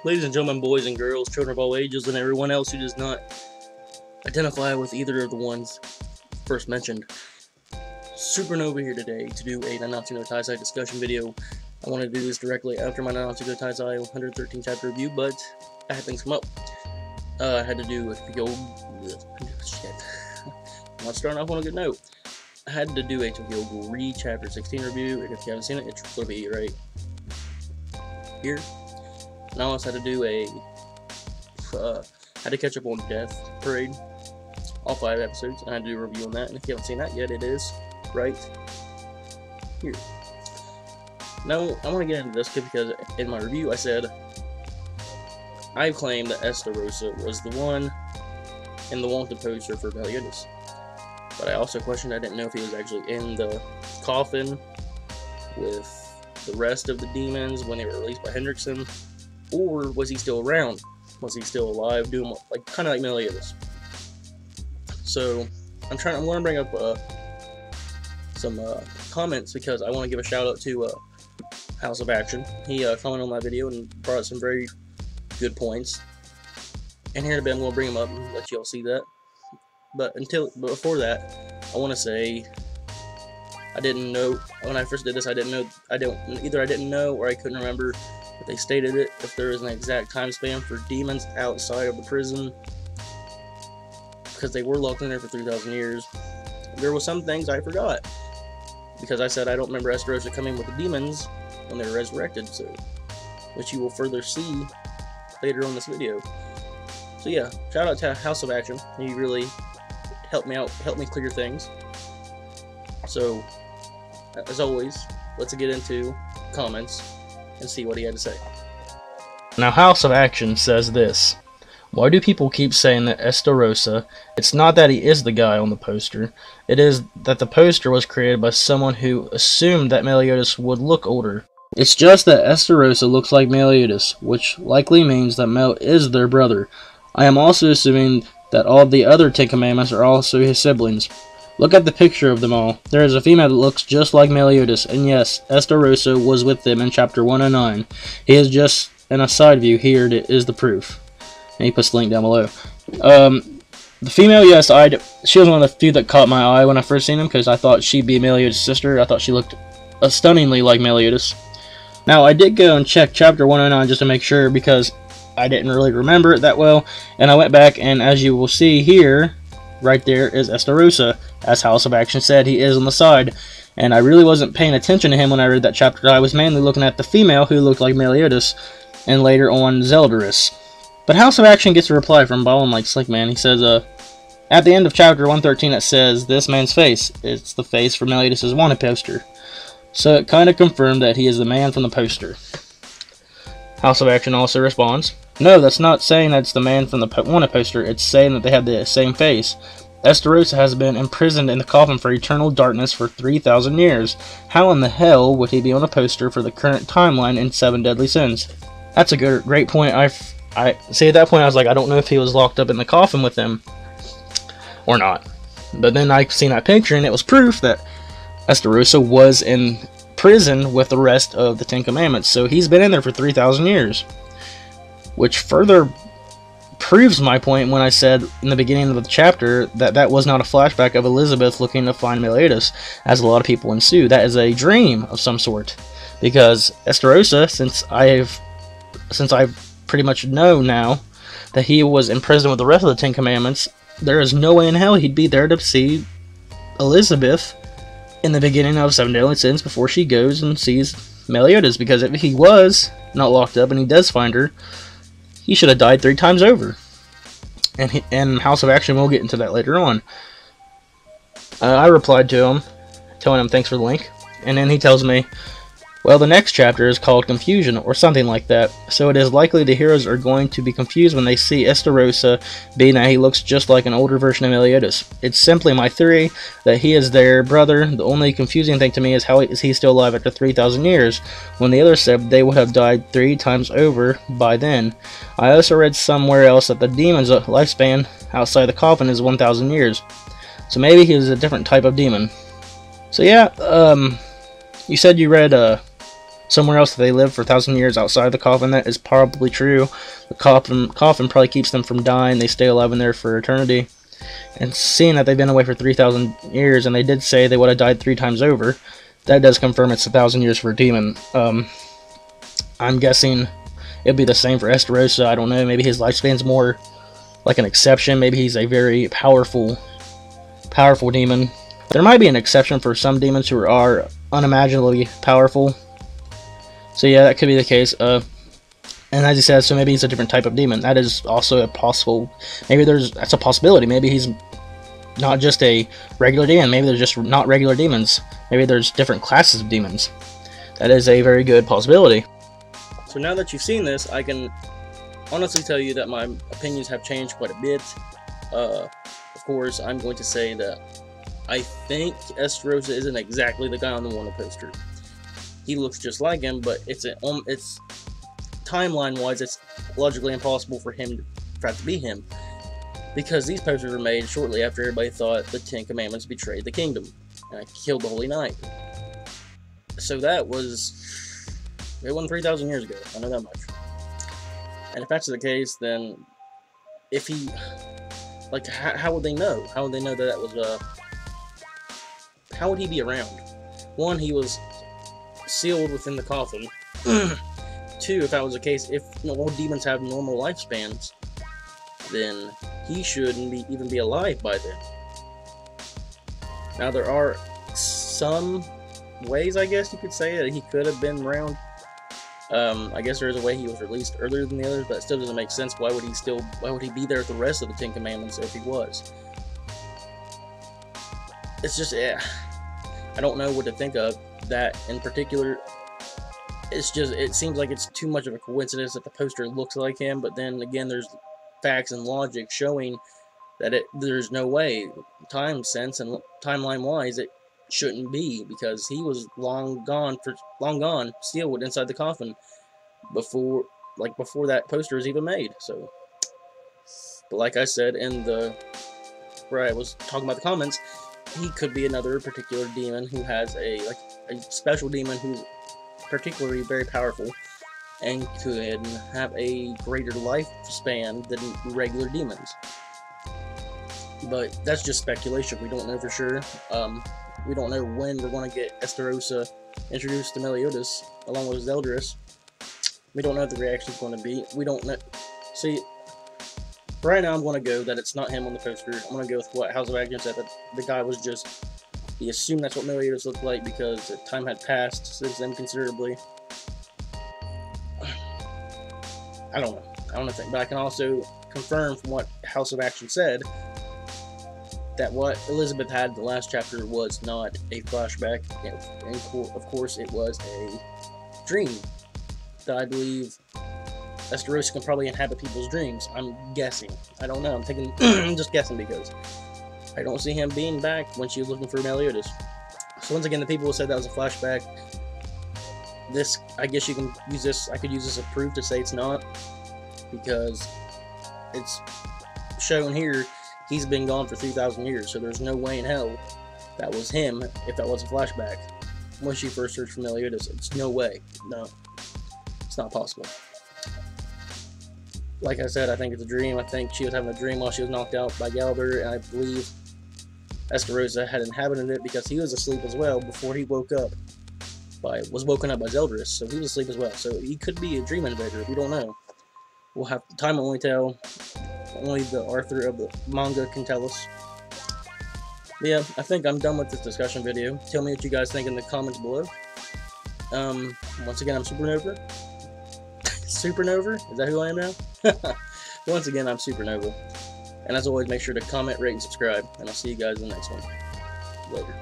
Ladies and gentlemen, boys and girls, children of all ages, and everyone else who does not identify with either of the ones first mentioned. Supernova here today to do a Nanatsu no Taizai discussion video. I wanted to do this directly after my Nanatsu no Taizai 113 chapter review, but I had things come up. I had to do a shit. I'm not starting off on a good note. I had to do a Tokyo Ghoul chapter 16 review, and if you haven't seen it, it's going to be right here. And I also had to do had to catch up on Death Parade, all 5 episodes, and I had to do a review on that, and if you haven't seen that yet, it is right here. Now, I want to get into this because in my review I said I claimed that Esta Rossa was the one in the wanted poster for Meliodas. But I also questioned, I didn't know if he was actually in the coffin with the rest of the demons when they were released by Hendrickson, or was he still around? Was he still alive, doing like kind of like Meliodas? So I'm going to bring up some comments because I want to give a shout out to houseofaction. He commented on my video and brought some very good points. And here in a bit I'm going to bring him up and let you all see that. But before that, I want to say I didn't know when I first did this. Either I didn't know or I couldn't remember if they stated it, if there is an exact time span for demons outside of the prison, because they were locked in there for 3,000 years. There were some things I forgot because I said I don't remember Esta Rossa coming with the demons when they were resurrected, so which you will further see later on this video. So yeah, shout out to houseofaction. He really helped me out, helped me clear things. So as always, let's get into comments and see what he had to say. Now, houseofaction says this: why do people keep saying that Esta Rossa? It's not that he is the guy on the poster. It is that the poster was created by someone who assumed that Meliodas would look older. It's just that Esta Rossa looks like Meliodas, which likely means that Mel is their brother. I am also assuming that all the other 10 Commandments are also his siblings. Look at the picture of them all. There is a female that looks just like Meliodas, and yes, Esta Rossa was with them in chapter 109. He is just in a side view. Here it is the proof. And he puts the link down below. The female, yes, she was one of the few that caught my eye when I first seen him, because I thought she'd be Meliodas' sister. I thought she looked stunningly like Meliodas. Now, I did go and check chapter 109 just to make sure, because I didn't really remember it that well, and I went back, and as you will see here, right there is Esta Rossa. As houseofaction said, he is on the side, and I really wasn't paying attention to him when I read that chapter. I was mainly looking at the female who looked like Meliodas, and later on Zeldarus. But houseofaction gets a reply from Ballin like Slickman. He says, at the end of chapter 113 it says, this man's face. It's the face for Meliodas' wanted poster. So it kind of confirmed that he is the man from the poster. Houseofaction also responds, no, that's not saying that's the man from the wanted poster. It's saying that they have the same face. Esta Rossa has been imprisoned in the coffin for eternal darkness for 3,000 years. How in the hell would he be on a poster for the current timeline in 7 Deadly Sins? That's a great point. I see, at that point I was like, I don't know if he was locked up in the coffin with them or not. But then I seen that picture and it was proof that Esta Rossa was in prison with the rest of the 10 Commandments. So he's been in there for 3,000 years. Which further proves my point when I said in the beginning of the chapter that that was not a flashback of Elizabeth looking to find Meliodas, as a lot of people ensue. That is a dream of some sort. Because Esta Rossa, since I've pretty much know now that he was in prison with the rest of the 10 Commandments, there is no way in hell he'd be there to see Elizabeth in the beginning of 7 Deadly Sins before she goes and sees Meliodas, because if he was not locked up and he does find her, he should have died 3 times over. And houseofaction, we'll get into that later on. I replied to him, telling him thanks for the link, and then he tells me, well, the next chapter is called Confusion, or something like that, so it is likely the heroes are going to be confused when they see Esta Rossa, being that he looks just like an older version of Meliodas. It's simply my theory that he is their brother. The only confusing thing to me is how is he still alive after 3,000 years, when the others said they would have died 3 times over by then. I also read somewhere else that the demon's lifespan outside the coffin is 1,000 years. So maybe he was a different type of demon. So yeah, you said you read somewhere else that they live for 1,000 years outside the coffin. That is probably true. The coffin probably keeps them from dying. They stay alive in there for eternity. And seeing that they've been away for 3,000 years, and they did say they would have died 3 times over, that does confirm it's 1,000 years for a demon. I'm guessing it'll be the same for Esta Rossa. I don't know. Maybe his lifespan's more like an exception. Maybe he's a very powerful demon. There might be an exception for some demons who are unimaginably powerful. So yeah, that could be the case. And as he says, so maybe he's a different type of demon. That is also a possible. Maybe that's a possibility. Maybe he's not just a regular demon. Maybe they're just not regular demons. Maybe there's different classes of demons. That is a very good possibility. So now that you've seen this, I can honestly tell you that my opinions have changed quite a bit. Of course, I'm going to say that I think Esta Rossa isn't exactly the guy on the wanted poster. He looks just like him, but it's timeline-wise, it's logically impossible for him to be him, because these posters were made shortly after everybody thought the 10 Commandments betrayed the kingdom and killed the Holy Knight. So it wasn't 3,000 years ago. I know that much. And if that's the case, then if he, like, how would they know? How would they know that was how would he be around? One, he was sealed within the coffin. 2, if that was the case, if all demons have normal lifespans, then he shouldn't even be alive by then. Now, there are some ways, I guess you could say, that he could have been around. I guess there is a way he was released earlier than the others, but it still doesn't make sense. Why would he be there with the rest of the 10 Commandments if he was? It's just, I don't know what to think of that in particular. It seems like it's too much of a coincidence that the poster looks like him, but then again, there's facts and logic showing that there's no way, time sense and timeline wise, it shouldn't be, because he was long gone, sealed inside the coffin before that poster was even made. So, but like I said where I was talking about the comments, he could be another particular demon who has a special demon who's particularly very powerful and could have a greater lifespan than regular demons. But that's just speculation. We don't know for sure. We don't know when we're going to get Esta Rossa introduced to Meliodas along with Zeldris. We don't know what the reaction is going to be. We don't know. See, right now I'm going to go that it's not him on the poster. I'm going to go with what House of Action said, that the guy was just... He assumed that's what Meliodas looked like because the time had passed since then considerably. I don't know. But I can also confirm from what House of Action said that what Elizabeth had in the last chapter was not a flashback. Of course, it was a dream that I believe Esta Rossa can probably inhabit people's dreams. I'm guessing. I don't know. I'm just guessing because I don't see him being back when she was looking for Meliodas. So once again, the people who said that was a flashback, I guess you can use this, I could use this as proof to say it's not, because it's shown here he's been gone for 3,000 years, so there's no way in hell that was him if that was a flashback. When she first searched for Meliodas, it's no way. No, it's not possible. Like I said, I think it's a dream. I think she was having a dream while she was knocked out by Galber, and I believe Esta Rossa had inhabited it because he was asleep as well before he was woken up by Zeldris, so he was asleep as well. So he could be a dream invader. We don't know. We'll have time will only tell. Only the author of the manga can tell us. But yeah, I think I'm done with this discussion video. Tell me what you guys think in the comments below. Once again, I'm Supernova. Supernova? Is that who I am now? Once again, I'm Supernova. And as always, make sure to comment, rate, and subscribe. And I'll see you guys in the next one. Later.